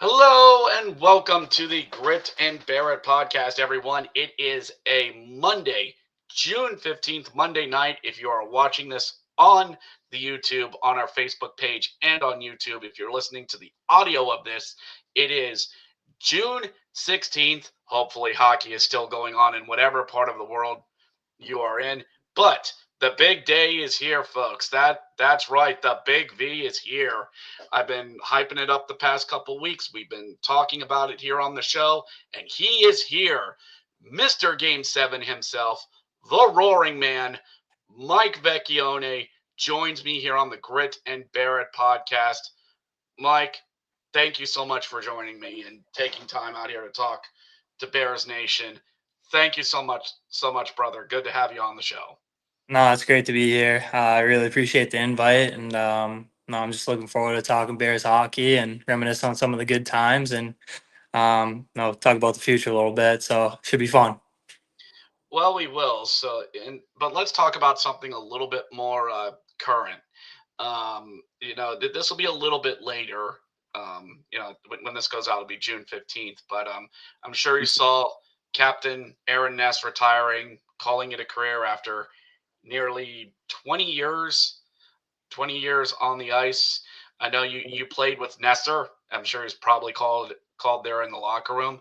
Hello and welcome to the Grit and Bear It podcast, everyone. It is a Monday, June 15th, Monday night. If you are watching this on the YouTube, on our Facebook page, and on YouTube, if you're listening to the audio of this, it is June 16th. Hopefully, hockey is still going on in whatever part of the world you are in. But the big day is here, folks. That's right. The big V is here. I've been hyping it up the past couple weeks. We've been talking about it here on the show, and he is here. Mr. Game 7 himself, the Roaring Man, Mike Vecchione, joins me here on the Grit and Barrett podcast. Mike, thank you so much for joining me and taking time out here to talk to Bears Nation. Thank you so much, brother. Good to have you on the show. No, it's great to be here. I really appreciate the invite, and no, I'm just looking forward to talking Bears hockey and reminisce on some of the good times, and talk about the future a little bit. So should be fun. Well, we will. But let's talk about something a little bit more current. This will be a little bit later. When this goes out, it'll be June 15th. But I'm sure you saw Captain Aaron Ness retiring, calling it a career after nearly 20 years, 20 years on the ice. I know you played with Nesser. I'm sure he's probably called there in the locker room.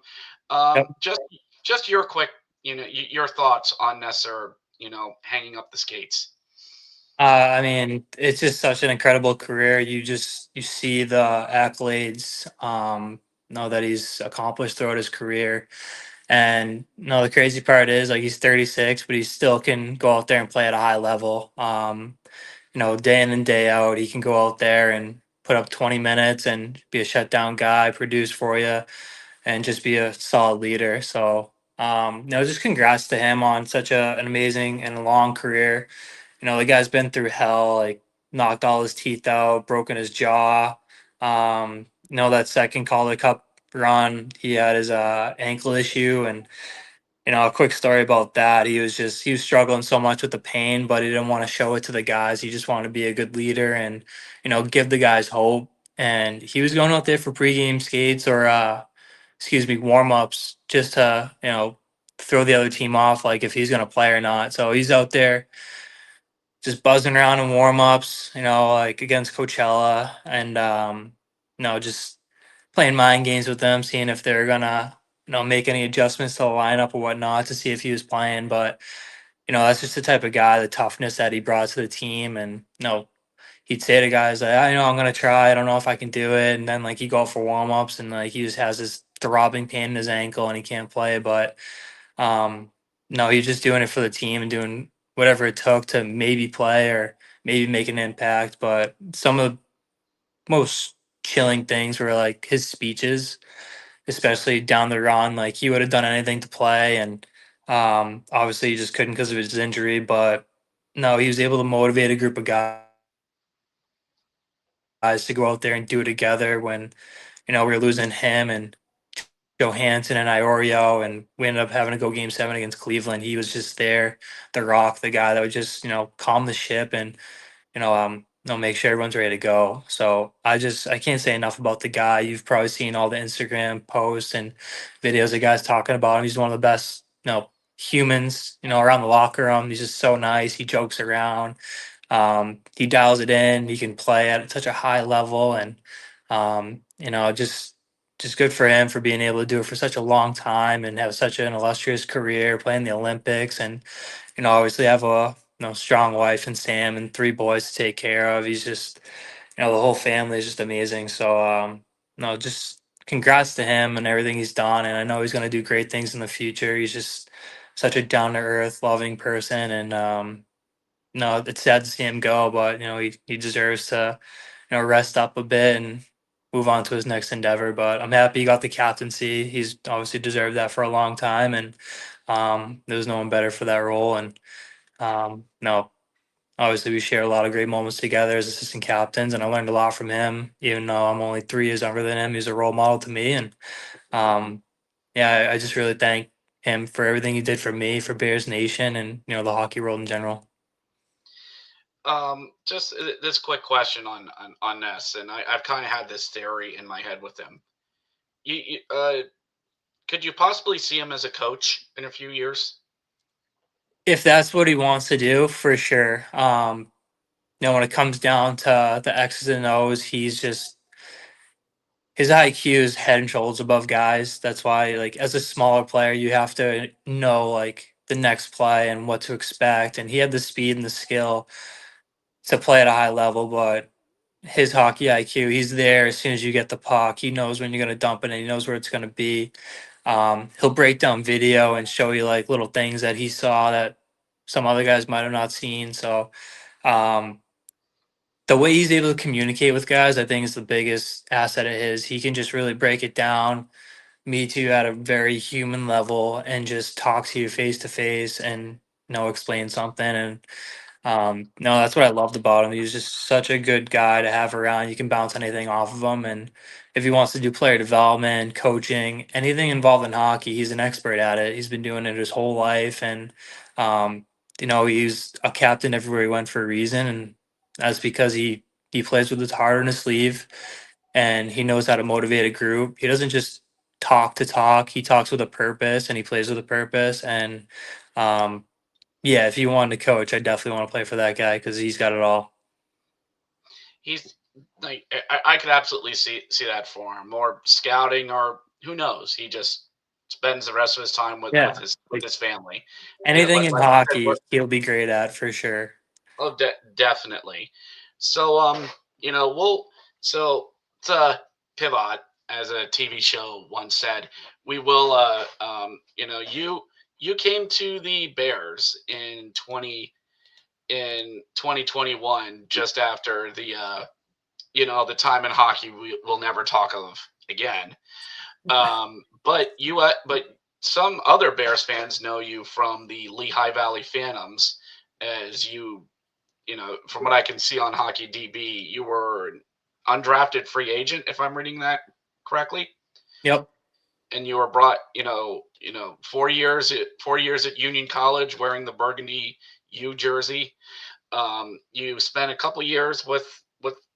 Yep. Just your quick, your thoughts on Nesser, hanging up the skates. I mean, it's just such an incredible career. You see the accolades, that he's accomplished throughout his career. And the crazy part is like he's 36, but he still can go out there and play at a high level. Day in and day out, he can go out there and put up 20 minutes and be a shutdown guy, produce for you, and just be a solid leader. So, just congrats to him on such an amazing and long career. The guy's been through hell, like knocked all his teeth out, broken his jaw. That second Calder Cup run, he had his ankle issue, and a quick story about that. He was struggling so much with the pain, but he didn't want to show it to the guys. He just wanted to be a good leader and, give the guys hope. And he was going out there for pregame skates or warm ups just to, throw the other team off like if he's gonna play or not. So he's out there just buzzing around in warm ups, like against Coachella and just playing mind games with them, seeing if they're gonna, make any adjustments to the lineup or whatnot to see if he was playing. But that's just the type of guy, the toughness that he brought to the team, and he'd say to guys like, I know I'm gonna try. I don't know if I can do it, and then like he go out for warm ups and like he just has this throbbing pain in his ankle and he can't play. But um, no, he's just doing it for the team and doing whatever it took to maybe play or maybe make an impact. But some of the most chilling things were like his speeches, especially down the run. Like he would have done anything to play, and obviously he just couldn't because of his injury. But no, he was able to motivate a group of guys to go out there and do it together when we were losing him and Johansson and Iorio, and we ended up having to go Game 7 against Cleveland. He was just there, the rock, the guy that would just calm the ship and make sure everyone's ready to go. So I can't say enough about the guy. You've probably seen all the Instagram posts and videos of guys talking about him. He's one of the best, humans, around the locker room. He's just so nice. He jokes around. He dials it in. He can play at such a high level, and just good for him for being able to do it for such a long time and have such an illustrious career, playing the Olympics, and obviously have a strong wife and Sam and three boys to take care of. He's just the whole family is just amazing. So no, just congrats to him and everything he's done, and I know he's going to do great things in the future. He's just such a down to earth, loving person, and no, it's sad to see him go, but he deserves to rest up a bit and move on to his next endeavor. But I'm happy he got the captaincy. He's obviously deserved that for a long time, and there was no one better for that role. And no, obviously we share a lot of great moments together as assistant captains, and I learned a lot from him. Even though I'm only 3 years younger than him, he's a role model to me, and um, yeah, I just really thank him for everything he did for me, for Bears Nation, and the hockey world in general. Just this quick question on Ness, and I've kind of had this theory in my head with him. could you possibly see him as a coach in a few years? If that's what he wants to do, for sure. When it comes down to the X's and O's, he's just his IQ is head and shoulders above guys. That's why, like, as a smaller player, you have to know like the next play and what to expect. And he had the speed and the skill to play at a high level, but his hockey IQ, he's there as soon as you get the puck. He knows when you're going to dump it and he knows where it's going to be. He'll break down video and show you like little things that he saw that some other guys might have not seen. So, um, the way he's able to communicate with guys, I think, is the biggest asset of his. He can just really break it down, meet you at a very human level, and just talk to you face to face and explain something. And no, that's what I loved about him. He was just such a good guy to have around. You can bounce anything off of him, and if he wants to do player development, coaching, anything involved in hockey, he's an expert at it. He's been doing it his whole life, and um, he's a captain everywhere he went for a reason, and that's because he plays with his heart on his sleeve, and he knows how to motivate a group. He doesn't just talk to talk. He talks with a purpose, and he plays with a purpose, and um, yeah, if you wanted to coach, I definitely want to play for that guy because he's got it all. He's like I could absolutely see that for him. More scouting, or who knows? He just spends the rest of his time with Yeah, with his family. anything in Like you said, hockey, he'll be great at for sure. oh, definitely. So, we'll so to pivot, as a TV show once said, we will. You came to the Bears in 2021, just after the time in hockey we will never talk of again. But some other Bears fans know you from the Lehigh Valley Phantoms, as from what I can see on Hockey DB, you were an undrafted free agent, if I'm reading that correctly, Yep. and you were brought, 4 years at Union College wearing the burgundy U jersey. You spent a couple years with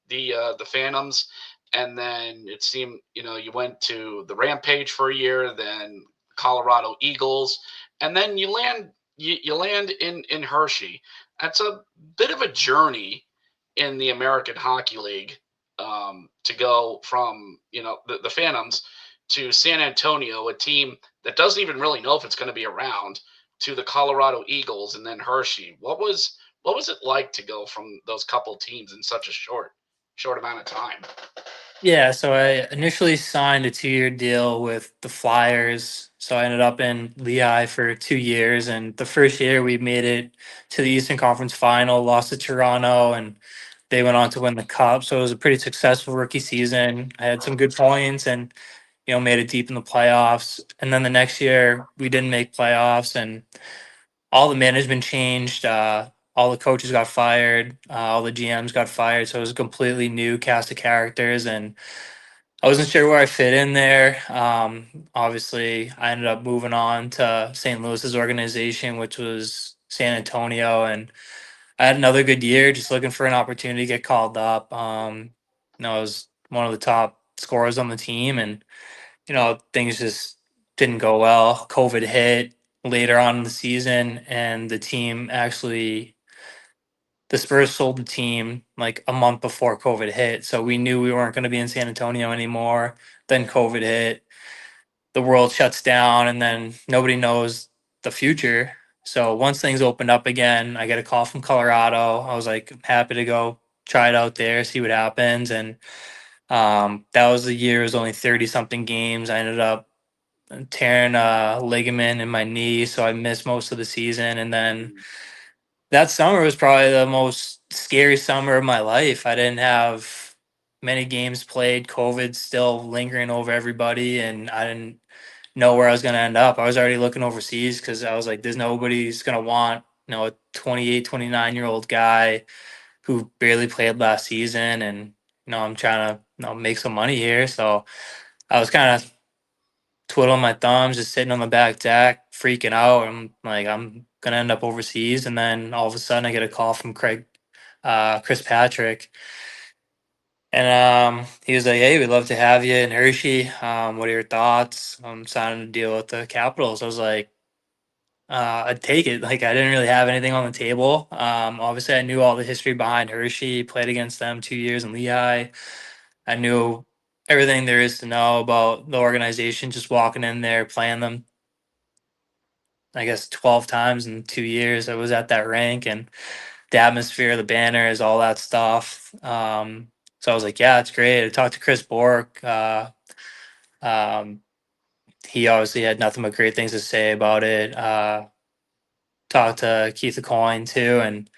the Phantoms, and then it seemed you went to the Rampage for a year, then Colorado Eagles, and then you land in Hershey. That's a bit of a journey in the American Hockey League, to go from the Phantoms to San Antonio, a team that doesn't even really know if it's going to be around, to the Colorado Eagles, and then Hershey. What was it like to go from those couple teams in such a short amount of time? Yeah, so I initially signed a 2-year deal with the Flyers. So I ended up in Lehigh for 2 years. And the first year we made it to the Eastern Conference final, lost to Toronto, and they went on to win the cup. So it was a pretty successful rookie season. I had some good points and, made it deep in the playoffs. And then the next year we didn't make playoffs and all the management changed. All the coaches got fired. All the GMs got fired. So it was a completely new cast of characters, and I wasn't sure where I fit in there. Obviously, I ended up moving on to St. Louis's organization, which was San Antonio, and I had another good year, just looking for an opportunity to get called up. I was one of the top scorers on the team, and things just didn't go well. COVID hit later on in the season, and the Spurs sold the team like a month before COVID hit. So we knew we weren't going to be in San Antonio anymore. Then COVID hit, the world shuts down, and then nobody knows the future. So once things opened up again, I get a call from Colorado. I was like happy to go try it out there, see what happens. And that was the year. It was only 30 something games. I ended up tearing a ligament in my knee, so I missed most of the season. And then that summer was probably the most scary summer of my life. I didn't have many games played. COVID still lingering over everybody, and I didn't know where I was going to end up. I was already looking overseas because I was like, there's nobody's going to want a 28, 29-year-old guy who barely played last season, and I'm trying to make some money here. So I was kind of twiddling my thumbs, just sitting on the back deck, freaking out. I'm like, I'm gonna end up overseas, and then all of a sudden, I get a call from Chris Patrick, And he was like, "Hey, we'd love to have you in Hershey. What are your thoughts on signing a deal with the Capitals?" I was like, "I'd take it." Like I didn't really have anything on the table. Obviously, I knew all the history behind Hershey. Played against them 2 years in Lehigh. I knew everything there is to know about the organization. Just walking in there, playing them, I guess 12 times in 2 years. I was at that rank, and the atmosphere, the banners, all that stuff. So I was like, yeah, it's great. I talked to Chris Bork. Um, he obviously had nothing but great things to say about it. Talked to Keith Coin too, and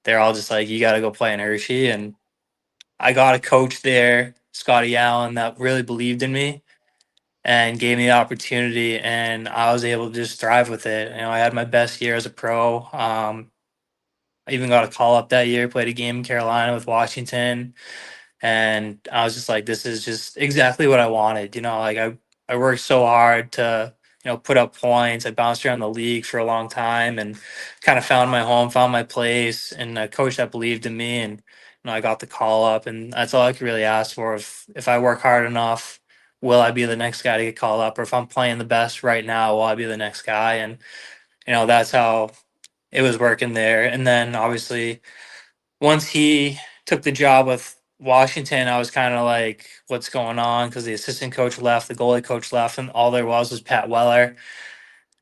they're all just like, you got to go play in Hershey. And I got a coach there, Scotty Allen, that really believed in me and gave me the opportunity, and I was able to just thrive with it. I had my best year as a pro. I even got a call up that year, played a game in Carolina with Washington. And I was just like, this is just exactly what I wanted. Like I worked so hard to, put up points. I bounced around the league for a long time and kind of found my home, found my place, and a coach that believed in me. And, I got the call up, and that's all I could really ask for. If I work hard enough, will I be the next guy to get called up? Or if I'm playing the best right now, will I be the next guy? And, that's how it was working there. And then obviously, once he took the job with Washington, I was kind of like, what's going on? Because the assistant coach left, the goalie coach left, and all there was Pat Weller.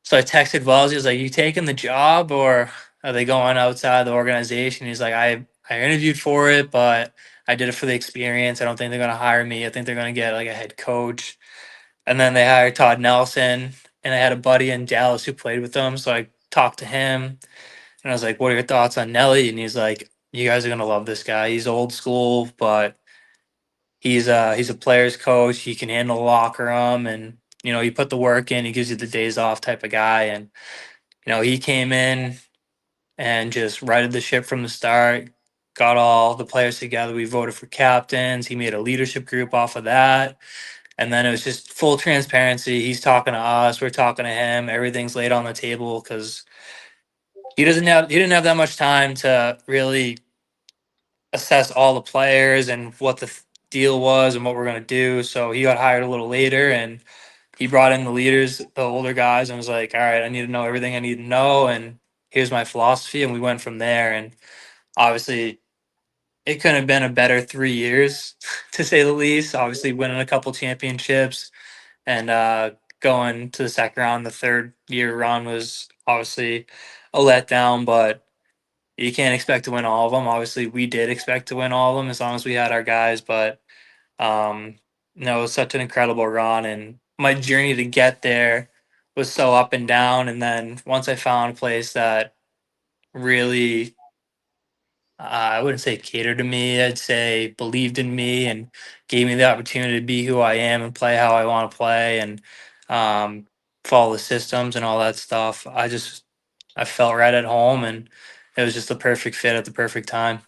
So I texted Wells. He was like, you taking the job or are they going outside the organization? He's like, I interviewed for it, but I did it for the experience. I don't think they're going to hire me. I think they're going to get like a head coach. And then they hired Todd Nelson, and I had a buddy in Dallas who played with them. So I talked to him, and I was like, "What are your thoughts on Nelly?" And he's like, "You guys are gonna love this guy. He's old school, but he's a player's coach. He can handle the locker room, and he put the work in. He gives you the days off type of guy." And he came in and just righted the ship from the start. Got all the players together. We voted for captains. He made a leadership group off of that. And then it was just full transparency. He's talking to us. We're talking to him. Everything's laid on the table because he didn't have that much time to really assess all the players and what the deal was and what we're going to do. So he got hired a little later, and he brought in the leaders, the older guys, and was like, all right, I need to know everything I need to know. And here's my philosophy. And we went from there. And obviously, it couldn't have been a better 3 years, to say the least. Obviously, winning a couple championships and going to the second round, the third year run was obviously a letdown, but you can't expect to win all of them. Obviously, we did expect to win all of them as long as we had our guys, but um, no, it was such an incredible run, and my journey to get there was so up and down. And then once I found a place that really, I wouldn't say catered to me, I'd say believed in me and gave me the opportunity to be who I am and play how I want to play and um, follow the systems and all that stuff. I felt right at home, and it was just the perfect fit at the perfect time.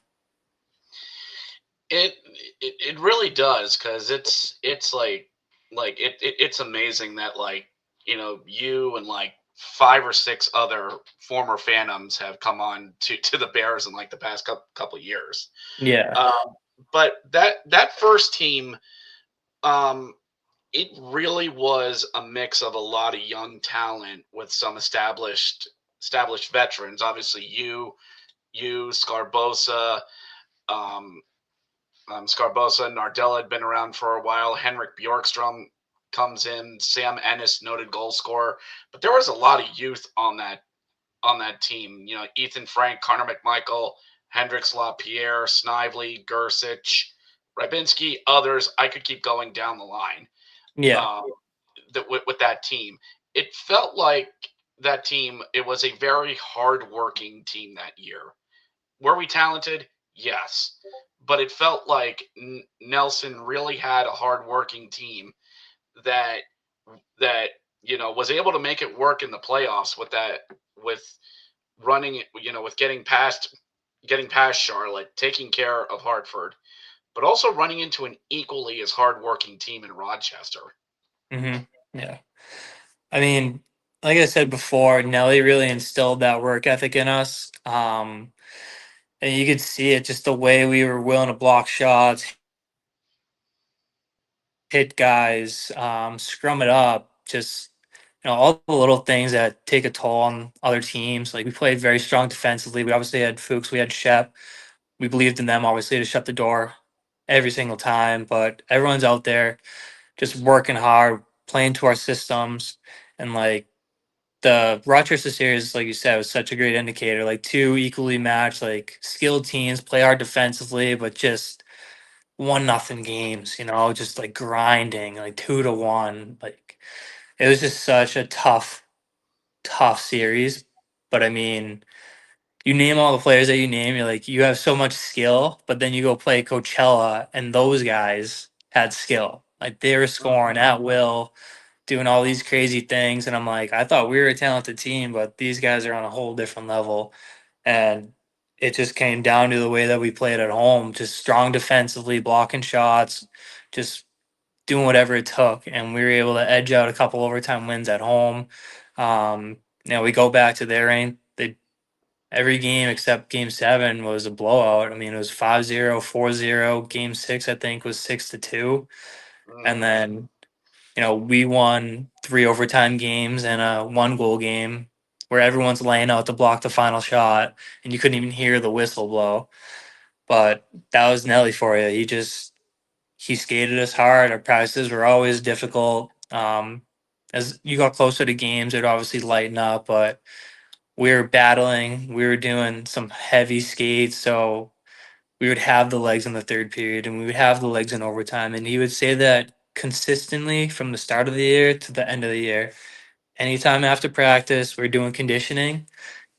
It it really does, because it's it's amazing that you and like five or six other former Phantoms have come on to the Bears in like the past couple years. Yeah. But that first team, um, it really was a mix of a lot of young talent with some established veterans. Obviously, you Scarbosa. Um, Scarbosa and Nardella had been around for a while. Henrik Bjorkstrom comes in. Sam Ennis, noted goal scorer. But there was a lot of youth on that team. Ethan Frank, Connor McMichael, Hendricks LaPierre, Snively, Gersich, Rybinski, others. I could keep going down the line Yeah. um, with that team. It felt like that team, it was a very hardworking team that year. Were we talented? Yes. But it felt like Nelson really had a hardworking team that was able to make it work in the playoffs with running it, with getting past Charlotte, taking care of Hartford, but also running into an equally as hardworking team in Rochester. Yeah. I mean, like I said before, Nelly really instilled that work ethic in us. And you could see it just the way we were willing to block shots, hit guys, scrum it up, just all the little things that take a toll on other teams. Like we played very strong defensively. We obviously had Fuchs, we had Shep. We believed in them obviously to shut the door every single time. But everyone's out there just working hard, playing to our systems, and like the Rochester series, like you said, was such a great indicator. Like two equally matched, like skilled teams, play hard defensively, but just 1-0 games. Just like grinding, like 2-1. Like it was just such a tough series. But I mean, you name all the players that you name, you're like, you have so much skill, but then you go play Coachella, and those guys had skill. Like they were scoring at will, doing all these crazy things. And I'm like, I thought we were a talented team, but these guys are on a whole different level. And it just came down to the way that we played at home, just strong defensively, blocking shots, just doing whatever it took. And we were able to edge out a couple overtime wins at home. We go back to their rank. Every game except game 7 was a blowout. I mean, it was 5-0, 4-0. Game 6, I think, was 6-2. And Mm. then, we won 3 overtime games and a 1 goal game where everyone's laying out to block the final shot and you couldn't even hear the whistle blow. But that was Nelly for you. He skated us hard. Our practices were always difficult. As you got closer to games, it would obviously lighten up, but we were battling. We were doing some heavy skates, so we would have the legs in the third period and we would have the legs in overtime. And he would say that consistently from the start of the year to the end of the year. Anytime after practice, we're doing conditioning.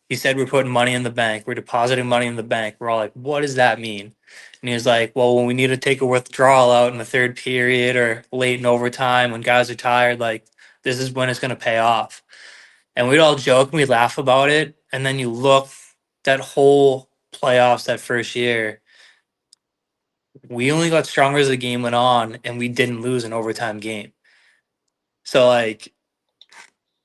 He said we're putting money in the bank. We're depositing money in the bank. We're all like, what does that mean? And he was like, well, when we need to take a withdrawal out in the third period or late in overtime when guys are tired, like this is when it's going to pay off. And we'd all joke and we'd laugh about it. And then you look that whole playoffs that first year, we only got stronger as the game went on and we didn't lose an overtime game. So like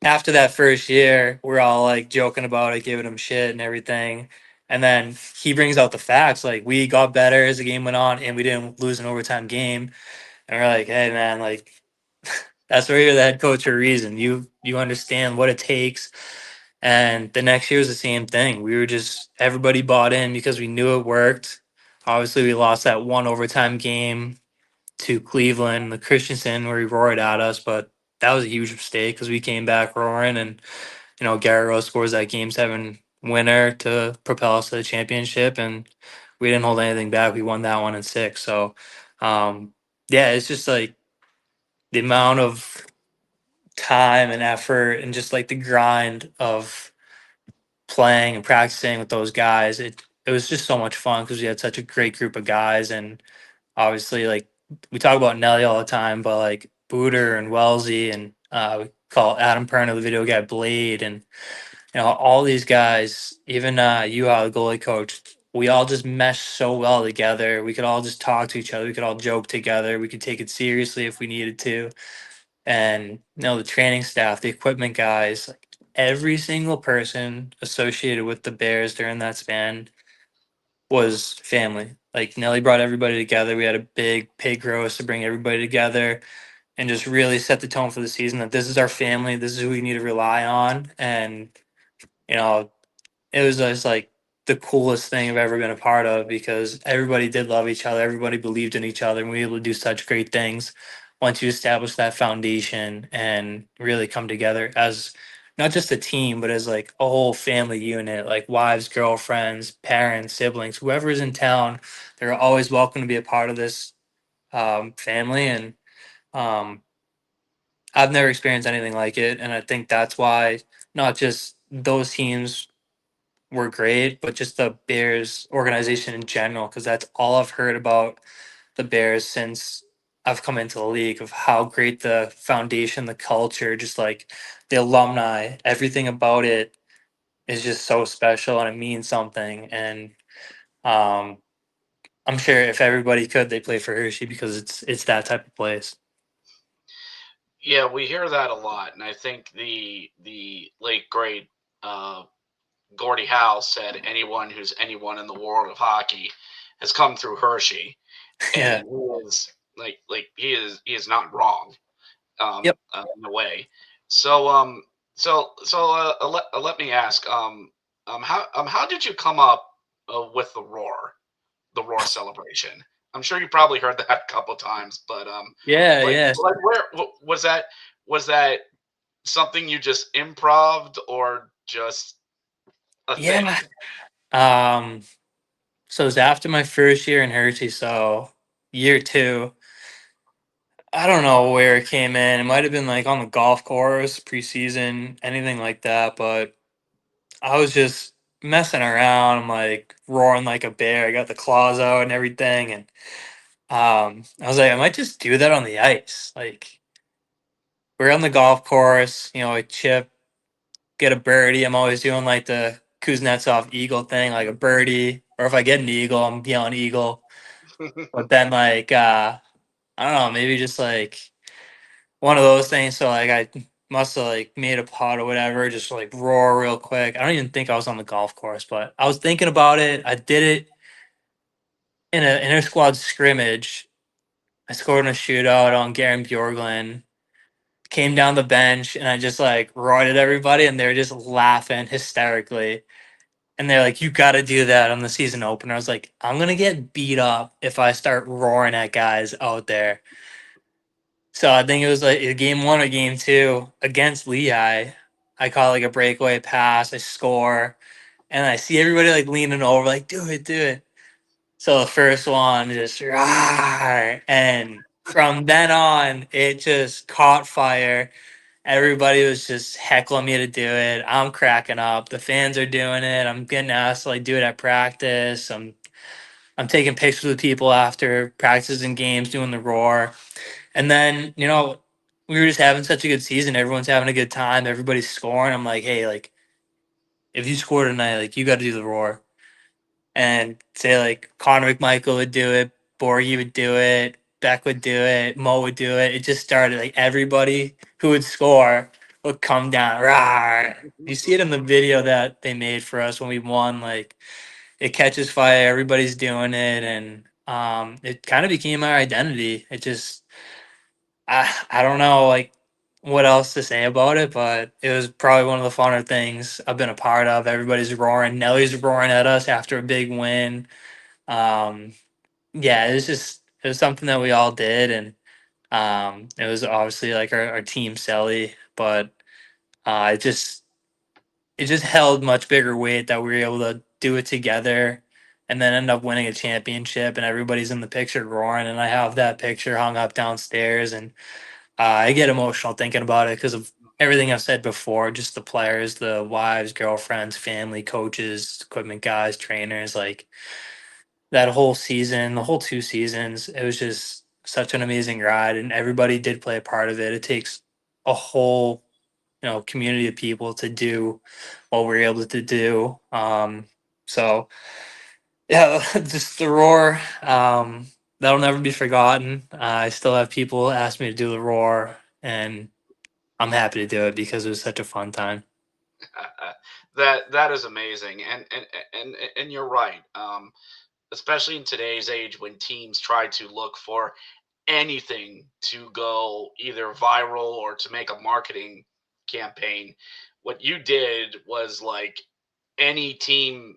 after that first year, we're all like joking about it, giving him shit and everything. And then he brings out the facts like we got better as the game went on and we didn't lose an overtime game. And we're like, hey man, like that's where you're the head coach for a reason. You understand what it takes. And the next year was the same thing. We were just everybody bought in because we knew it worked. Obviously, we lost that 1 overtime game to Cleveland, the Christensen, where he roared at us, but that was a huge mistake because we came back roaring, and Garrett Rose scores that game 7 winner to propel us to the championship, and we didn't hold anything back. We won that one in 6. So, um, yeah, it's just like the amount of time and effort and just like the grind of playing and practicing with those guys. It was just so much fun because we had such a great group of guys, and obviously like we talk about Nelly all the time, but like Booter and Wellesley and we call Adam Perna the video guy Blade, and all these guys, even you, the goalie coach. We all just meshed so well together. We could all just talk to each other. We could all joke together. We could take it seriously if we needed to. And the training staff, the equipment guys, like every single person associated with the Bears during that span was family. Like Nelly brought everybody together. We had a big pig roast to bring everybody together and just really set the tone for the season that this is our family. This is who we need to rely on. And, you know, it was just like the coolest thing I've ever been a part of because everybody did love each other. Everybody believed in each other and we were able to do such great things once you establish that foundation and really come together as not just a team, but as like a whole family unit, like wives, girlfriends, parents, siblings, whoever is in town, they're always welcome to be a part of this family. And um, I've never experienced anything like it. And I think that's why not just those teams were great, but just the Bears organization in general, because that's all I've heard about the Bears since I've come into the league of how great the foundation, the culture, just like the alumni, everything about it is just so special and it means something. And um, I'm sure if everybody could, they play for Hershey because it's that type of place. Yeah, we hear that a lot, and I think the late great uh, Gordie Howe said anyone who's anyone in the world of hockey has come through Hershey, Yeah, and he is. He is not wrong, Yep. in a way. So let me ask, how did you come up with the roar celebration? I'm sure you probably heard that a couple times, but Yeah, like yeah. like where was that something you just improved or just a thing? Yeah. Um, so it was after my first year in Hershey, so year two. I don't know where it came in. It might have been like on the golf course, preseason, anything like that. But I was just messing around. I'm like roaring like a bear. I got the claws out and everything. And I was like, I might just do that on the ice. Like we're on the golf course, I chip, get a birdie. I'm always doing like the Kuznetsov eagle thing, like a birdie. Or if I get an eagle, I'm yelling eagle. But then like I don't know, maybe just like one of those things. So like I must have like made a putt or whatever, just like roar real quick. I don't even think I was on the golf course, but I was thinking about it. I did it in an inter squad scrimmage. I scored in a shootout on Garen Bjorglen. Came down the bench and I just like roared at everybody and they were just laughing hysterically. And they're like, "You got to do that on the season opener." I was like, "I'm gonna get beat up if I start roaring at guys out there." So I think it was like game one or game two against Lehigh. I caught like a breakaway pass, I score, and I see everybody like leaning over, like, "Do it, do it." So the first one just rawr, and from then on, it just caught fire. Everybody was just heckling me to do it. I'm cracking up. The fans are doing it. I'm getting asked to like do it at practice. I'm taking pictures with people after practices and games doing the roar. And then, we were just having such a good season. Everyone's having a good time. Everybody's scoring. I'm like, hey, like, if you score tonight, like, you got to do the roar. And say, like, Connor McMichael would do it, Borgie would do it, Beck would do it, Mo would do it. It just started, like, everybody who would score would come down. Rawr. You see it in the video that they made for us when we won. Like, it catches fire. Everybody's doing it. And it kind of became our identity. It just, I don't know like what else to say about it, but it was probably one of the funner things I've been a part of. Everybody's roaring. Nellie's roaring at us after a big win. Um, yeah, it was something that we all did, and it was obviously like our team Selly, but it just held much bigger weight that we were able to do it together. And then end up winning a championship, and everybody's in the picture roaring. And I have that picture hung up downstairs, and I get emotional thinking about it because of everything I've said before. Just the players, the wives, girlfriends, family, coaches, equipment guys, trainers, like that whole season, the whole 2 seasons. It was just such an amazing ride, and everybody did play a part of it. It takes a whole, community of people to do what we're able to do. So yeah, just the roar. That'll never be forgotten. I still have people ask me to do the roar, and I'm happy to do it because it was such a fun time. That is amazing, and you're right. Especially in today's age when teams try to look for anything to go either viral or to make a marketing campaign. What you did was like any team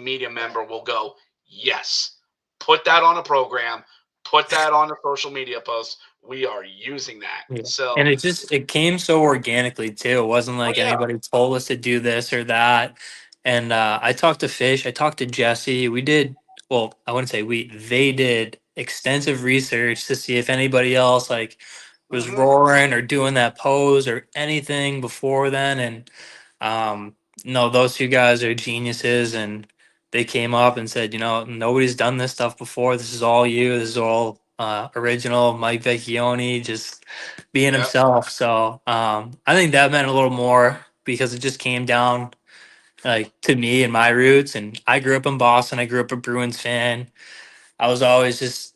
media member will go, yes, put that on a program, put that on a social media post. We are using that. Yeah. And So, it came so organically too. It wasn't oh like yeah, anybody told us to do this or that. And I talked to Fish, I talked to Jesse. We did, well, I wouldn't say they did extensive research to see if anybody else like was hmm roaring or doing that pose or anything before then. And um, no, those two guys are geniuses, and they came up and said, nobody's done this stuff before. This is all you. This is all original. Mike Vecchione just being yep, himself. So I think that meant a little more because it just came down like to me and my roots. And I grew up in Boston. I grew up a Bruins fan. I was always just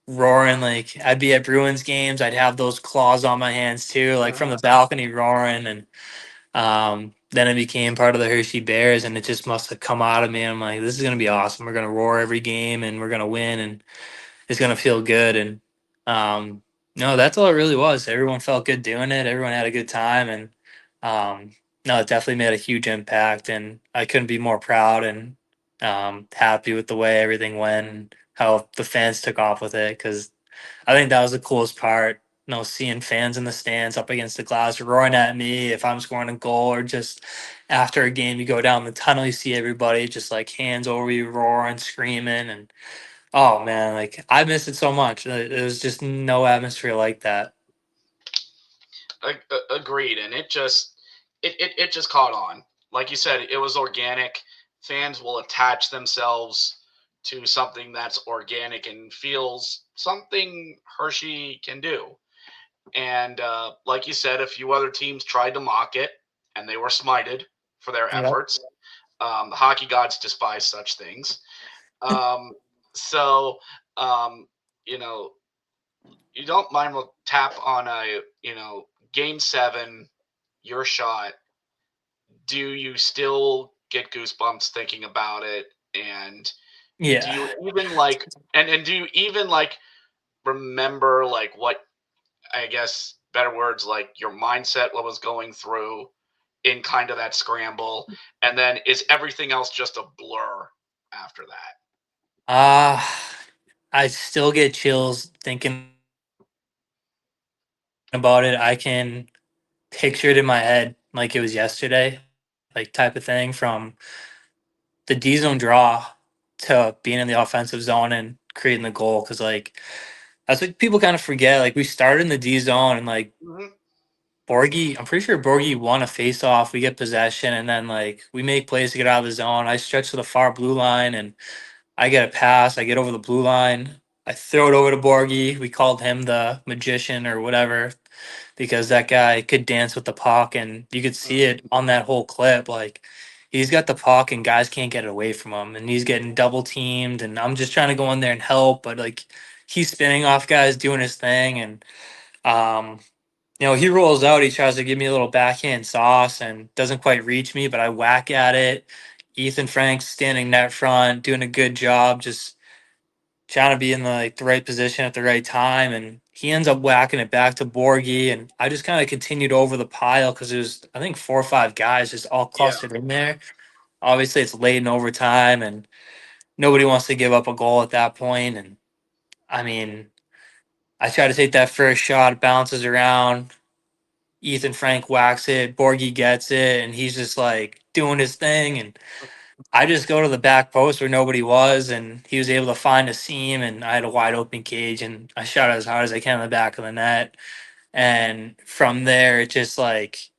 roaring. Like I'd be at Bruins games. I'd have those claws on my hands too, like from uh the balcony roaring. And then it became part of the Hershey Bears, and it just must have come out of me. I'm like, this is gonna be awesome. We're gonna roar every game, and we're gonna win. And is gonna feel good. And um, no, that's all it really was. Everyone felt good doing it. Everyone had a good time, and um, no, it definitely made a huge impact. And I couldn't be more proud and happy with the way everything went, and how the fans took off with it. Because I think that was the coolest part. Seeing fans in the stands up against the glass roaring at me if I'm scoring a goal, or just after a game, you go down the tunnel, you see everybody just like hands over you, roaring, screaming, and oh man, like I miss it so much. There was just no atmosphere like that. Agreed, and it just caught on. Like you said, it was organic. Fans will attach themselves to something that's organic and feels something Hershey can do. And like you said, a few other teams tried to mock it, and they were smited for their Yep. efforts. The hockey gods despise such things. Um, so, um, you know, you don't mind we'll tap on a game seven, your shot. Do you still get goosebumps thinking about it? And do Yeah. you even like and do you even like remember like what, I guess better words, like your mindset, what was going through in kind of that scramble, and then is everything else just a blur after that? Uh I still get chills thinking about it. I can picture it in my head like it was yesterday, like type of thing, from the D zone draw to being in the offensive zone and creating the goal. Cause like that's what people kind of forget. Like we started in the D zone and like Hmm. Borgie, I'm pretty sure Borgie won a face off. We get possession and then like we make plays to get out of the zone. I stretch to the far blue line and I get a pass. I get over the blue line. I throw it over to Borgie. We called him the magician or whatever because that guy could dance with the puck, and you could see Hmm. it on that whole clip. Like he's got the puck and guys can't get it away from him, and he's getting double teamed. And I'm just trying to go in there and help, but like he's spinning off guys, doing his thing, and um, he rolls out. He tries to give me a little backhand sauce and doesn't quite reach me, but I whack at it. Ethan Frank's standing net front, doing a good job, just trying to be in the right position at the right time, and he ends up whacking it back to Borgie, and I just kind of continued over the pile because there's I think 4 or 5 guys just all Yeah. clustered in there. Obviously, it's late in overtime, and nobody wants to give up a goal at that point. And I mean, I try to take that first shot, it bounces around. Ethan Frank whacks it, Borgie gets it, and he's just like doing his thing, and I just go to the back post where nobody was, and he was able to find a seam, and I had a wide open cage, and I shot as hard as I can in the back of the net. And from there, it just like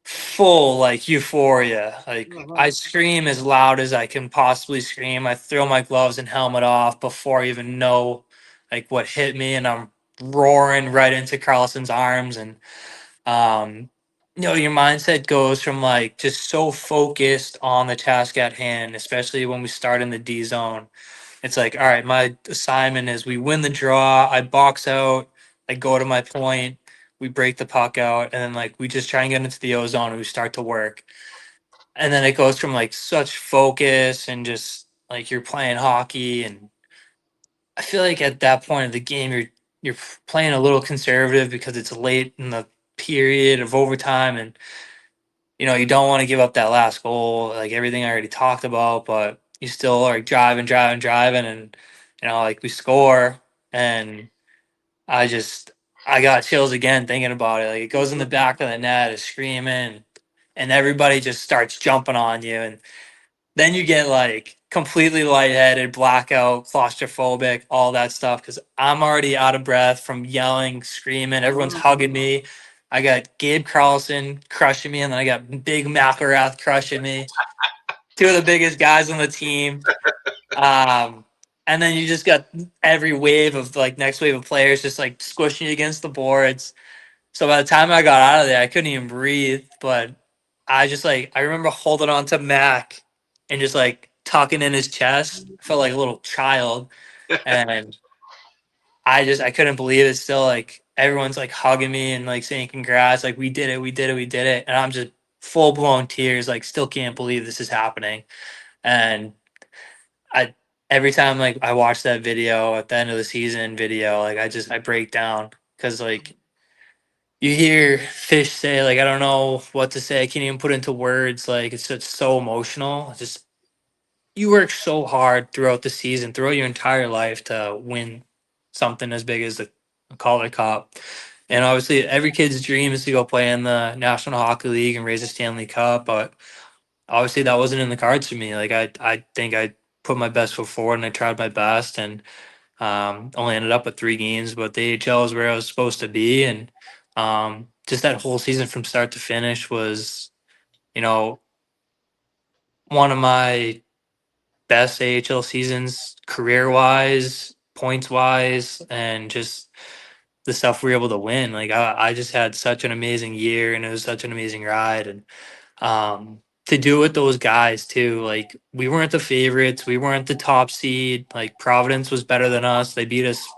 full like euphoria. Like I Hmm. scream as loud as I can possibly scream. I throw my gloves and helmet off before I even know like what hit me, and I'm roaring right into Carlson's arms. And um, your mindset goes from like just so focused on the task at hand, especially when we start in the D zone. It's like, all right, my assignment is we win the draw, I box out, I go to my point, we break the puck out, and then like we just try and get into the O zone and we start to work. And then it goes from like such focus and just like you're playing hockey. And I feel like at that point of the game you're playing a little conservative because it's late in the period of overtime, and you don't want to give up that last goal, like everything I already talked about, but you still are driving, driving, driving, and like we score, and I just I got chills again thinking about it. Like it goes in the Hmm. back of the net, is screaming, and everybody just starts jumping on you, and then you get like completely lightheaded, blackout, claustrophobic, all that stuff. Because I'm already out of breath from yelling, screaming. Everyone's hugging me. I got Gabe Carlson crushing me, and then I got Big McElrath crushing me. Two of the biggest guys on the team. Um, and then you just got every wave of like next wave of players just like squishing you against the boards. So by the time I got out of there, I couldn't even breathe. But I just like I remember holding on to Mac and just like tucking in his chest. I felt like a little child, and I couldn't believe it. Still, like everyone's like hugging me and like saying congrats, like we did it, we did it, we did it, and I'm just full blown tears. Like still can't believe this is happening, and I. every time like I watch that video at the end of the season video, like I break down because like you hear Fish say like I don't know what to say. I can't even put into words. Like it's just so emotional. It's just you work so hard throughout the season, throughout your entire life to win something as big as the Calder Cup. And obviously, every kid's dream is to go play in the National Hockey League and raise a Stanley Cup. But obviously, that wasn't in the cards for me. Like I think I put my best foot forward and I tried my best, and only ended up with 3 games. But the AHL is where I was supposed to be, and just that whole season from start to finish was, you know, one of my best AHL seasons career wise, points wise, and just the stuff we were able to win. Like I just had such an amazing year and it was such an amazing ride. And to do it with those guys too, like we weren't the favorites, we weren't the top seed. Like Providence was better than us. They beat us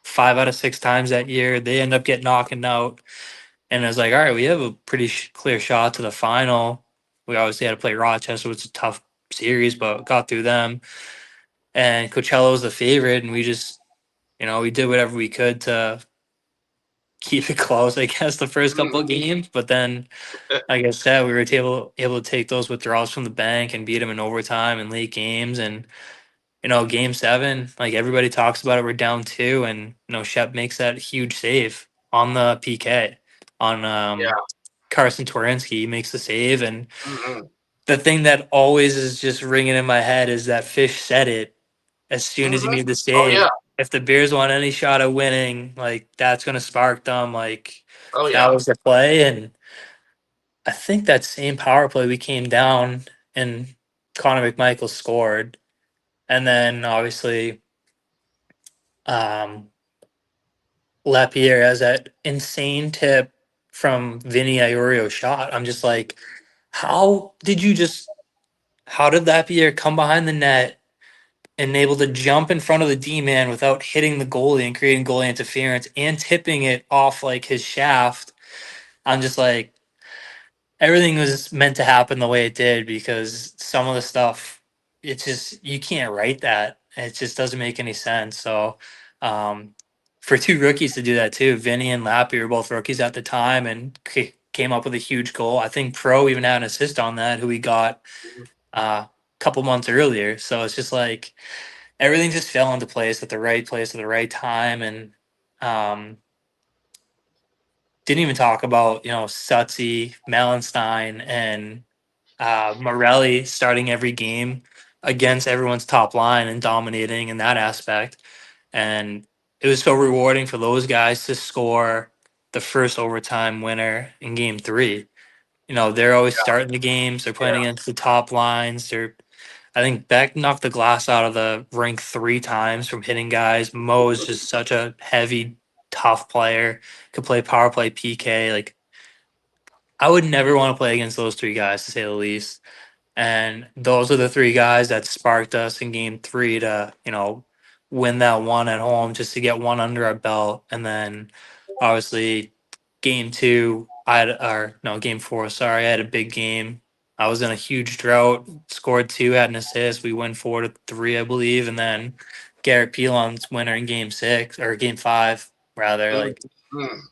5 out of 6 times that year. They end up getting knocking out. And I was like, all right, we have a pretty clear shot to the final. We obviously had to play Rochester, which was a tough series, but got through them, and Coachella was the favorite, and we just, we did whatever we could to keep it close, I guess, the first couple Mm, of games. But then, like I said, we were able to take those withdrawals from the bank and beat them in overtime and late games. And Game 7, like everybody talks about it, we're down two, and Shep makes that huge save on the PK on yeah. Carson Twarynski. He makes the save, and Hmm. the thing that always is just ringing in my head is that Fish said it as soon as he Hmm. made the Oh save. yeah. If the Bears want any shot at winning, like that's going to spark them. Like Oh that yeah. was the play, and I think that same power play we came down and Connor McMichael scored, and then obviously um, Lapierre has that insane tip from Vinny Iorio shot. I'm just like, how did you just? How did Lapierre come behind the net and able to jump in front of the D man without hitting the goalie and creating goalie interference and tipping it off like his shaft? I'm just like, everything was meant to happen the way it did because some of the stuff, it's just, you can't write that. It just doesn't make any sense. So, for two rookies to do that too, Vinny and Lappy were both rookies at the time and came up with a huge goal. I think Pro even had an assist on that, who he got a couple months earlier. So it's just like, everything just fell into place at the right time, and um, didn't even talk about Sutsy, Melenstein, and Morelli starting every game against everyone's top line and dominating in that aspect. And it was so rewarding for those guys to score the first overtime winner in Game 3. They're always starting the games. They're playing Yeah. against the top lines. I think Beck knocked the glass out of the rink 3 times from hitting guys. Mo is just such a heavy, tough player. Could play power play PK. Like I would never want to play against those 3 guys, to say the least. And those are the 3 guys that sparked us in Game 3 to, win that one at home, just to get one under our belt. And then obviously Game 2, or no, Game 4, sorry, I had a big game. I was in a huge drought, scored 2, had an assist. We win 4-3, I believe. And then Garrett Pilon's winner in Game 6 or Game 5, rather. Mm, Like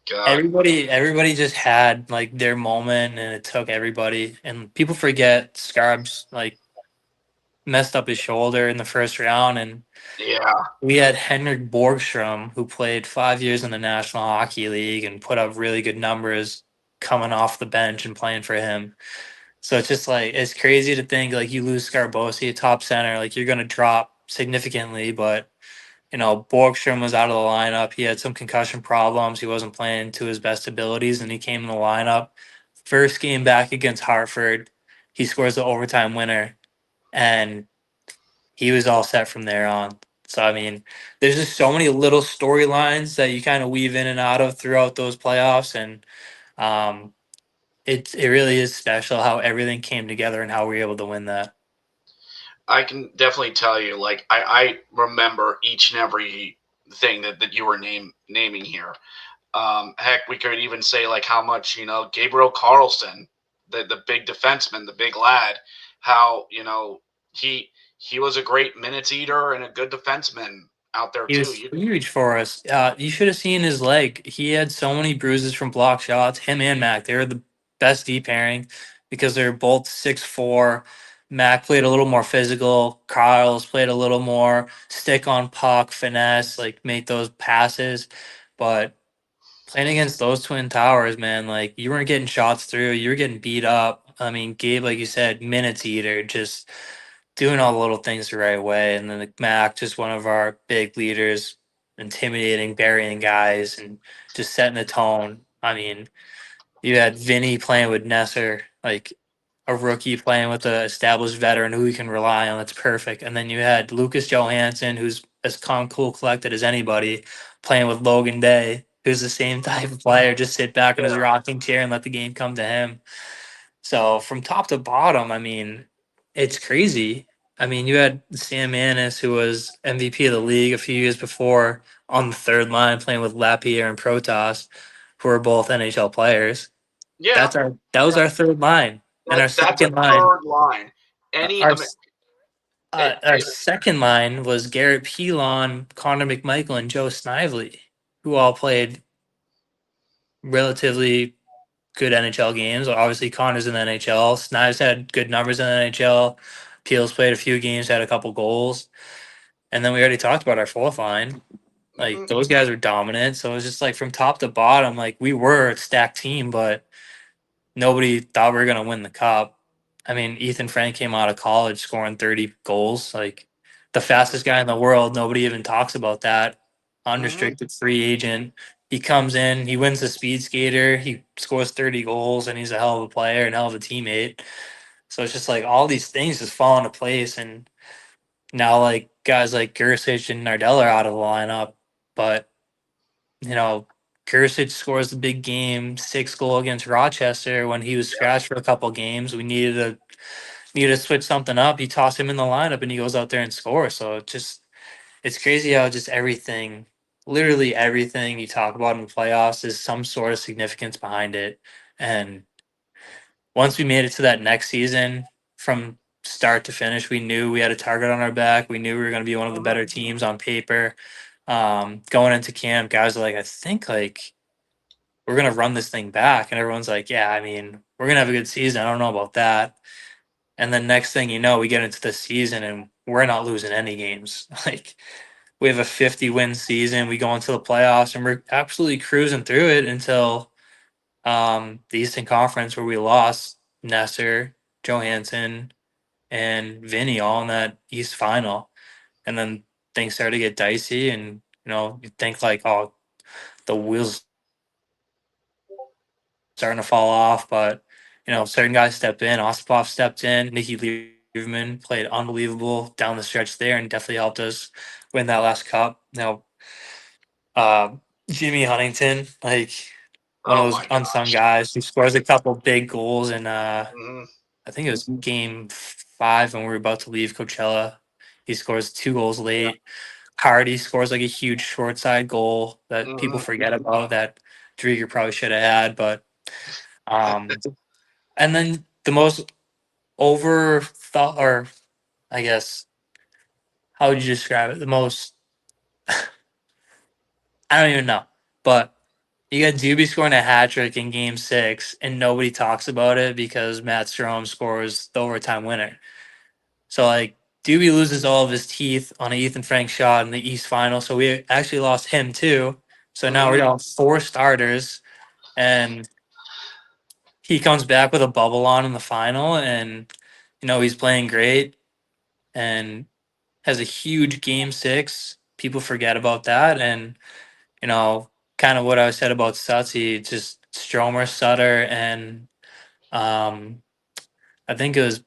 God. everybody just had like their moment, and it took everybody. And people forget Scarbs like messed up his shoulder in the first round, and Yeah. we had Henrik Borgstrom, who played 5 years in the National Hockey League and put up really good numbers coming off the bench and playing for him. So it's just like, it's crazy to think like you lose Scarbosi, a top center, like you're going to drop significantly. But Borgstrom was out of the lineup. He had some concussion problems. He wasn't playing to his best abilities, and he came in the lineup. First game back against Hartford, he scores the overtime winner, and he was all set from there on. So I mean, there's just so many little storylines that you kind of weave in and out of throughout those playoffs, and um, it really is special how everything came together and how we were able to win that. I can definitely tell you, like I remember each and every thing that you were naming here. Heck, we could even say like how much Gabriel Carlson, the big defenseman, the big lad, how he he was a great minutes eater and a good defenseman out there He too. was huge for us. You should have seen his leg. He had so many bruises from block shots. Him and Mac, they were the best D pairing because they're both 6'4". Mac played a little more physical. Carl's played a little more stick on puck, finesse, like make those passes. But playing against those twin towers, man, like you weren't getting shots through. You were getting beat up. I mean, Gabe, like you said, minutes eater, just doing all the little things the right way. And then Mac, just one of our big leaders, intimidating, burying guys, and just setting the tone. I mean, you had Vinny playing with Nesser, like a rookie playing with an established veteran who you can rely on. That's perfect. And then you had Lucas Johansson, who's as calm, cool, collected as anybody, playing with Logan Day, who's the same type of player. Just sit back in his Yeah. rocking chair and let the game come to him. So from top to bottom, I mean, it's crazy. I mean, you had Sam Annis, who was MVP of the league a few years before, on the third line playing with Lapierre and Protas, who are both NHL players. Yeah, That was our third line, and that's a third line. Any, our I mean, it, our second line was Garrett Pilon, Connor McMichael, and Joe Snively, who all played relatively good NHL games. Obviously, Connor's in the NHL. Snives had good numbers in the NHL. Peels played a few games, had a couple goals. And then we already talked about our fourth line. Like mhm, those guys were dominant. So it was just like from top to bottom, like we were a stacked team, but nobody thought we were gonna win the cup. I mean, Ethan Frank came out of college scoring 30 goals, like the fastest guy in the world. Nobody even talks about that. mhm. Unrestricted free agent. He comes in, he wins the speed skater, he scores 30 goals, and he's a hell of a player and hell of a teammate. So it's just like all these things just fall into place, and now like guys like Gersich and Nardella are out of the lineup, but you know, Kursic scores the big game, 6 goal against Rochester when he was scratched for a couple games. We needed to switch something up. You toss him in the lineup and he goes out there and scores. So it's crazy how just everything, literally everything you talk about in the playoffs is some sort of significance behind it. And once we made it to that next season, from start to finish, we knew we had a target on our back. We knew we were going to be one of the better teams on paper. Going into camp, guys are like, I think like we're gonna run this thing back, and everyone's like, yeah, I mean, we're gonna have a good season. I don't know about that. And then next thing you know, we get into the season and we're not losing any games. Like we have a 50-win season. We go into the playoffs and we're absolutely cruising through it until the Eastern Conference where we lost Nesser, Johansson, and Vinny all in that East final. And then things started to get dicey, and you think like, oh, the wheels starting to fall off, but certain guys stepped in. Ostapov stepped in. Nicky Lieberman played unbelievable down the stretch there, and definitely helped us win that last cup. Uh, Jimmy Huntington, like one of Oh those my unsung gosh. guys who scores a couple big goals, and Mhm. I think it was game 5 when we were about to leave Coachella. He scores 2 goals late. Hardy scores like a huge short side goal that people Mhm. forget about that Drieger probably should have had, but um, and then the most overthought, or I guess, how would you describe it? The most, I don't even know. But you got Doobie scoring a hat trick in game 6, and nobody talks about it because Matt Strom scores the overtime winner. So, like, Doobie loses all of his teeth on an Ethan Frank shot in the East final. So, we actually lost him too. So, now we're Mhm. down 4 starters, and he comes back with a bubble on in the final, and, he's playing great. And has a huge game 6. People forget about that. And, you know, kind of what I said about Sutsy, just Stromer, Sutter, and um, I think it was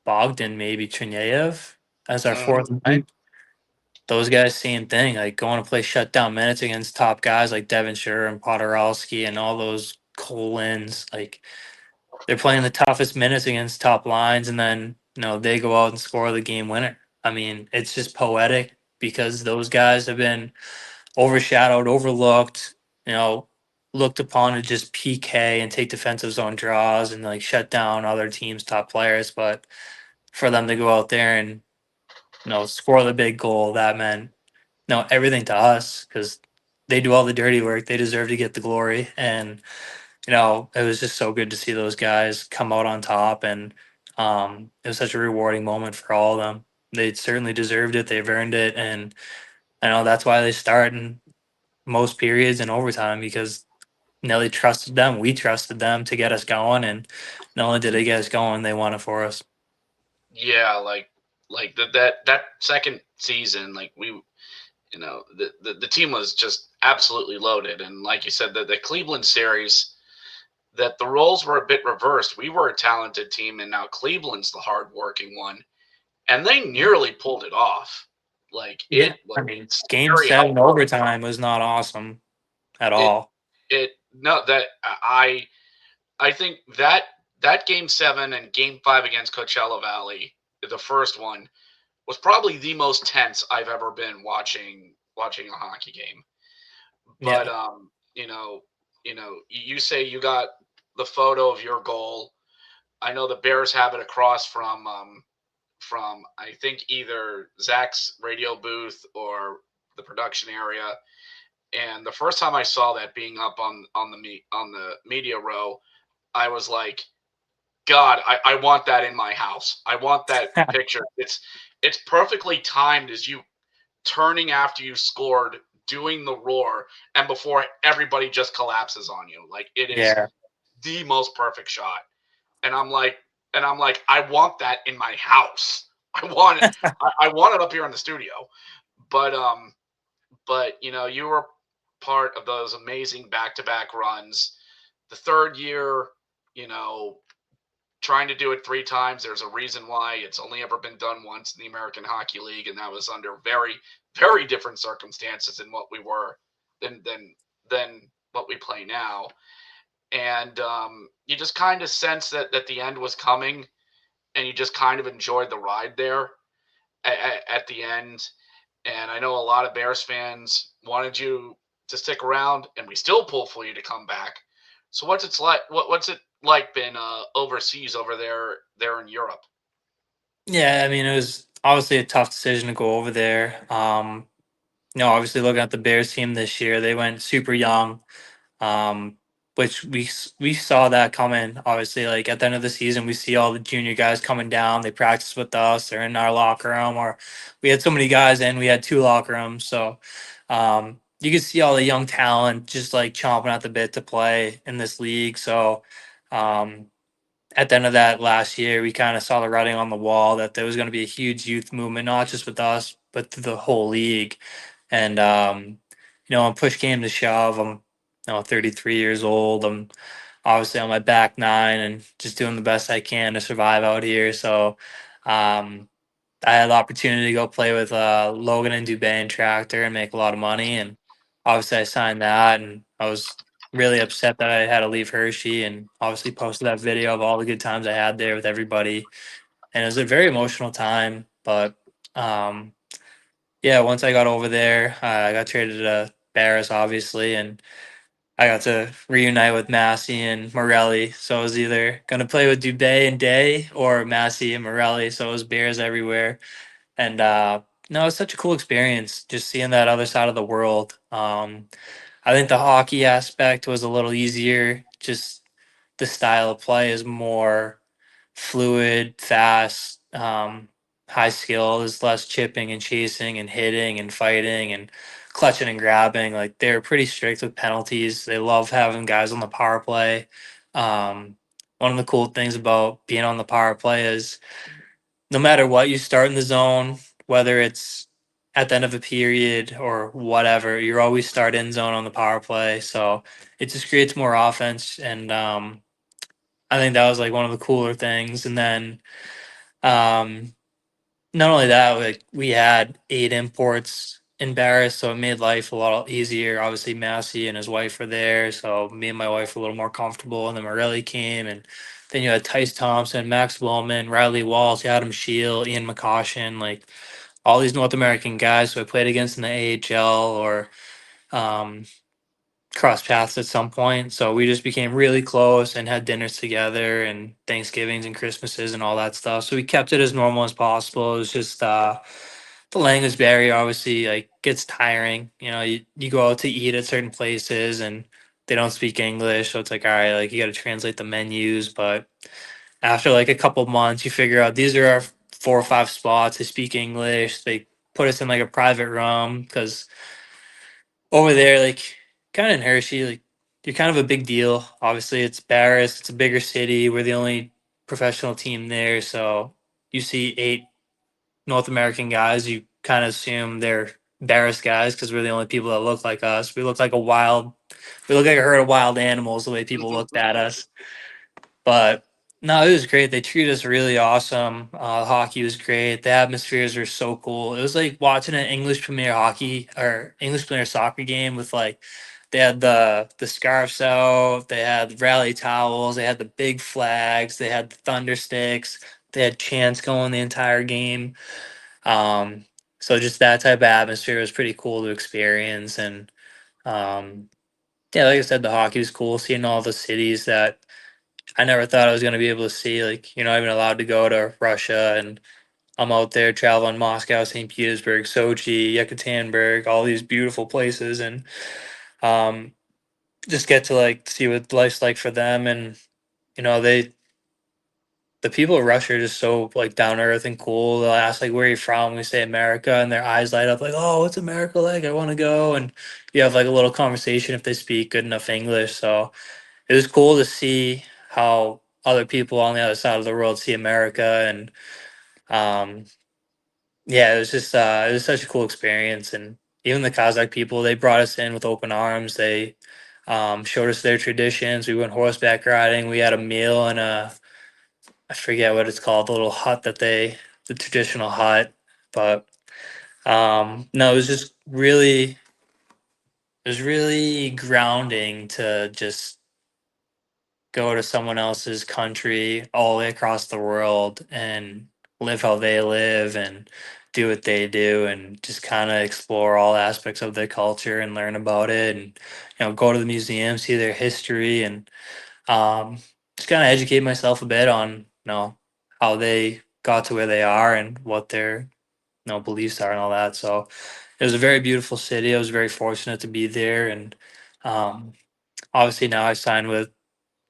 Bogdan, maybe Trinyaev as our Mhm. fourth line. Those guys, same thing, like going to play shutdown minutes against top guys like Devin Sher and Podorowski and all those Colins. Like they're playing the toughest minutes against top lines, and then they go out and score the game winner. I mean, it's just poetic because those guys have been overshadowed, overlooked, you know, looked upon to just PK and take defensive zone draws and like shut down other teams' top players. But for them to go out there and score the big goal, that meant everything to us because they do all the dirty work. They deserve to get the glory, and it was just so good to see those guys come out on top, and it was such a rewarding moment for all of them. They certainly deserved it. They've earned it, and I know that's why they start in most periods and overtime because Nelly trusted them. We trusted them to get us going, and not only did they get us going, they won it for us. Yeah, like that second season, like we, the team was just absolutely loaded, and like you said, the Cleveland series, that the roles were a bit reversed. We were a talented team, and now Cleveland's the hardworking one, and they nearly pulled it off. Like Yeah, it I was mean, Game very Seven helpful. overtime was not awesome at It all. it no that I think that game seven and game five against Coachella Valley, the first one, was probably the most tense I've ever been watching a hockey game. But Yeah, you say you got the photo of your goal. I know the Bears have it across from I think either Zach's radio booth or the production area. And the first time I saw that being up on the media row, I was like, God, I want that in my house. I want that picture. It's perfectly timed as you turning after you scored, doing the roar, and before everybody just collapses on you. Like it is yeah. the most perfect shot. And I'm like, I want that in my house. I want it. I want it up here in the studio. But you were part of those amazing back-to-back runs. The third year, you know, trying to do it three times. There's a reason why it's only ever been done once in the American Hockey League, and that was under very, very different circumstances than what we were than what we play now. And you just kind of sense that the end was coming, and you just kind of enjoyed the ride there at the end. And I know a lot of Bears fans wanted you to stick around, and we still pull for you to come back. So what's it like? What's it like been overseas over there in Europe? Yeah, I mean, it was obviously a tough decision to go over there. Obviously looking at the Bears team this year, they went super young, um, which we saw that coming. Obviously, like at the end of the season, we see all the junior guys coming down. They practice with us. They're in our locker room, or we had so many guys in. We had two locker rooms, so you could see all the young talent just like chomping at the bit to play in this league. So. Um, at the end of that last year, we kind of saw the writing on the wall that there was going to be a huge youth movement, not just with us, but through the whole league. And when push came to shove, I'm 33 years old. I'm obviously on my back nine and just doing the best I can to survive out here. So um, I had the opportunity to go play with Logan and Dubé and Tractor and make a lot of money. And obviously, I signed that, and I was really upset that I had to leave Hershey. And obviously, posted that video of all the good times I had there with everybody. And it was a very emotional time. But um, yeah, once I got over there, I got traded to Barris, obviously, and I got to reunite with Massey and Morelli. So I was either going to play with Dubé and Day or Massey and Morelli. So it was Bears everywhere. And no, it's such a cool experience just seeing that other side of the world. I think the hockey aspect was a little easier. Just the style of play is more fluid, fast, high skill. There's less chipping and chasing and hitting and fighting and clutching and grabbing. Like they're pretty strict with penalties. They love having guys on the power play. Um, One of the cool things about being on the power play is no matter what you start in the zone, whether it's at the end of a period or whatever, you're always start in zone on the power play. So it just creates more offense. And I think that was like one of the cooler things. And then um, not only that, like we had 8 imports in Barris, so it made life a lot easier. Obviously, Massey and his wife were there, so me and my wife were a little more comfortable. And then Morelli came, and then you had Tice Thompson, Max Bowman, Riley Walsh, Adam Shield, Ian McCoshen, like all these North American guys who I played against in the AHL or um, cross paths at some point. So we just became really close and had dinners together and Thanksgivings and Christmases and all that stuff. So we kept it as normal as possible. It was just the language barrier obviously like gets tiring. You know, you go out to eat at certain places and they don't speak English, so it's like all right, like you got to translate the menus. But after like a couple months, you figure out these are our 4 or 5 spots. They speak English. They put us in like a private room because over there, like kind of in Hershey, like you're kind of a big deal. Obviously, it's Barris. It's a bigger city. We're the only professional team there, so you see 8 North American guys, you kind of assume they're Barris guys because we're the only people that look like us. We look like a herd of wild animals the way people looked at us. But no, it was great. They treated us really awesome. Hockey was great. The atmospheres were so cool. It was like watching an English Premier Hockey or English Premier Soccer game with like they had the scarves out, they had rally towels, they had the big flags, they had the thunder sticks, they had chants going the entire game. Um, so just that type of atmosphere was pretty cool to experience. And um, yeah, like I said, the hockey was cool. Seeing all the cities that I never thought I was going to be able to see. Like you're not even allowed to go to Russia, and I'm out there traveling Moscow, St. Petersburg, Sochi, Yekaterinburg, all these beautiful places, and um, just get to like see what life's like for them. And you know, the people of Russia are just so like down to earth and cool. They'll ask like where are you from? We say America, and their eyes light up like, oh, what's America like? I want to go. And you have like a little conversation if they speak good enough English. So it was cool to see how other people on the other side of the world see America. And um, yeah, it was such a cool experience. And even the Kazakh people, they brought us in with open arms. They showed us their traditions. We went horseback riding. We had a meal and a I forget what it's called, the little hut the traditional hut. But no, it was really grounding to just go to someone else's country all the way across the world and live how they live and do what they do and just kind of explore all aspects of their culture and learn about it and go to the museum, see their history and um, just kind of educate myself a bit on how they got to where they are and what their beliefs are and all that. So it was a very beautiful city. I was very fortunate to be there, and um, obviously now I signed with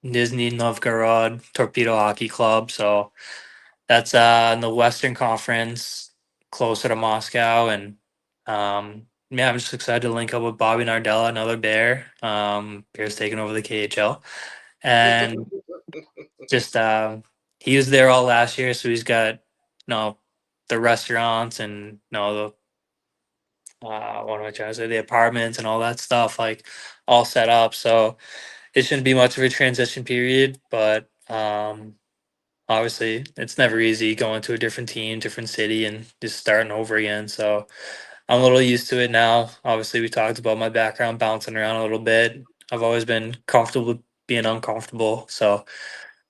Nizhny Novgorod Torpedo Hockey Club. So that's in the Western Conference, closer to Moscow, and yeah, I'm just excited to link up with Bobby Nardella, another Bear. Bear's taking over the KHL, and just he was there all last year, so he's got the restaurants and what am I trying to say, the apartments and all that stuff like all set up. So it shouldn't be much of a transition period, but obviously it's never easy going to a different team, different city, and just starting over again. So I'm a little used to it now. Obviously, we talked about my background bouncing around a little bit. I've always been comfortable with being uncomfortable. So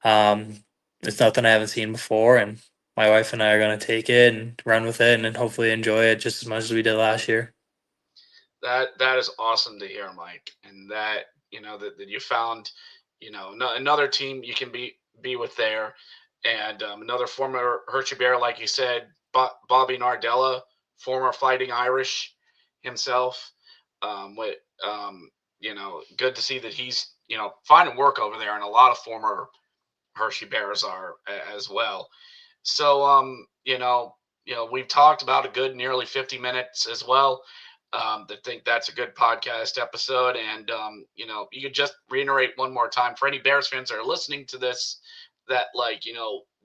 um, it's nothing I haven't seen before, and my wife and I are going to take it and run with it, and then hopefully enjoy it just as much as we did last year. That is awesome to hear, Mike, and that that you found another team you can be with there, and another former Hershey Bear, like you said, Bobby Nardella, former Fighting Irish himself. What good to see that he's finding work over there, and a lot of former Hershey Bears are as well. So we've talked about a good nearly 50 minutes as well. I think that's a good podcast episode. And you could just reiterate one more time for any Bears fans that are listening to this that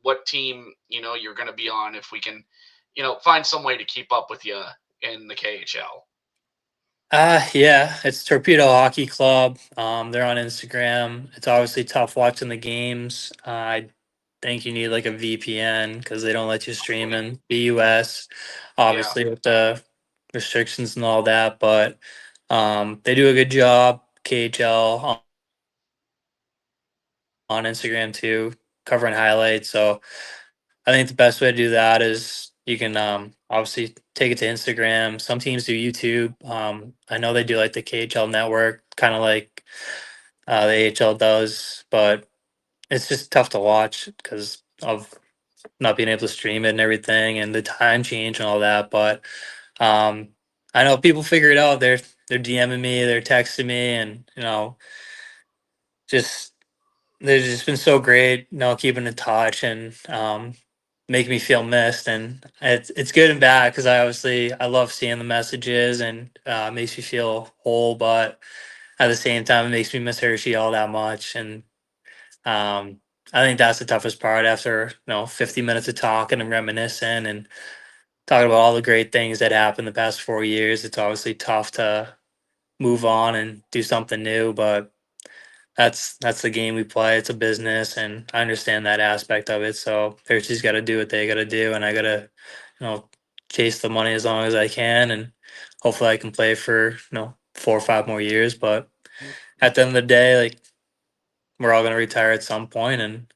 what team you're going to be on if we can find some way to keep up with you in the KHL. Yeah, it's Torpedo Hockey Club. They're on Instagram. It's obviously tough watching the games. I think you need like a VPN because they don't let you stream in the US, Yeah. obviously with the restrictions and all that. But they do a good job. KHL on Instagram too, covering highlights. So I think the best way to do that is you can obviously take it to Instagram. Some teams do YouTube. I know they do like the KHL network, kind of like the AHL does, but it's just tough to watch because of not being able to stream it and everything, and the time change and all that. But um, I know people figure it out. They're DMing me, they're texting me, and just they've just been so great. Keeping in touch and make me feel missed, and it's good and bad because I love seeing the messages and it makes me feel whole, but at the same time, it makes me miss Hershey all that much, and um, I think that's the toughest part after 50 minutes of talking and reminiscing and talking about all the great things that happened the past 4 years. It's obviously tough to move on and do something new, but that's the game we play. It's a business, and I understand that aspect of it. So Hershey's got to do what they got to do, and I got to, you know, chase the money as long as I can, and hopefully I can play for 4 or 5 more years. But at the end of the day, like we're all going to retire at some point, and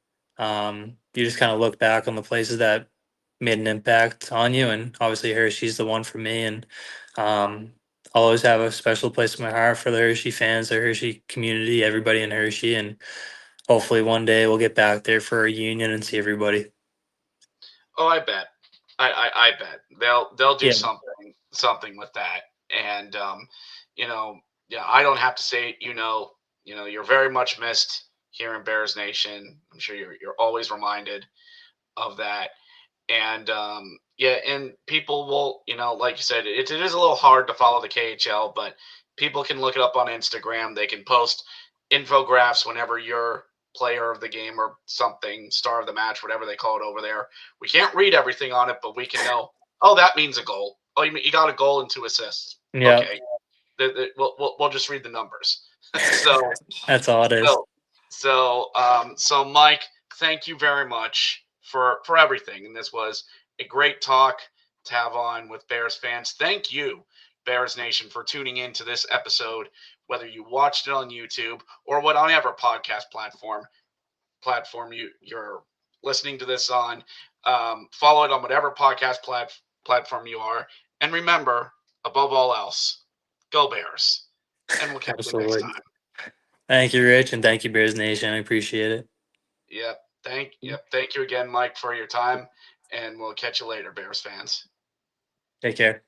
you just kind of look back on the places that made an impact on you, and obviously Hershey's the one for me, and um, I'll always have a special place in my heart for the Hershey fans, the Hershey community, everybody in Hershey, and hopefully one day we'll get back there for a reunion and see everybody. Oh, I bet. I bet they'll do Yeah, something with that. And you know, yeah, I don't have to say it. You're very much missed here in Bears Nation. I'm sure you're always reminded of that. And yeah, and people will, like you said, it is a little hard to follow the KHL, but people can look it up on Instagram. They can post infographics whenever you're player of the game or something, star of the match, whatever they call it over there. We can't read everything on it, but we can know, oh, that means a goal. Oh, you got a goal and 2 assists. yeah, Okay. We'll just read the numbers. so that's all it is. so so Mike, thank you very much for everything. And this was a great talk to have on with Bears fans. Thank you, Bears Nation, for tuning in to this episode, whether you watched it on YouTube or whatever podcast platform you're listening to this on. Follow it on whatever podcast platform you are. And remember, above all else, go Bears. And we'll catch you next Absolutely. time. Thank you, Rich, and thank you, Bears Nation. I appreciate it. Thank you again, Mike, for your time, and we'll catch you later, Bears fans. Take care.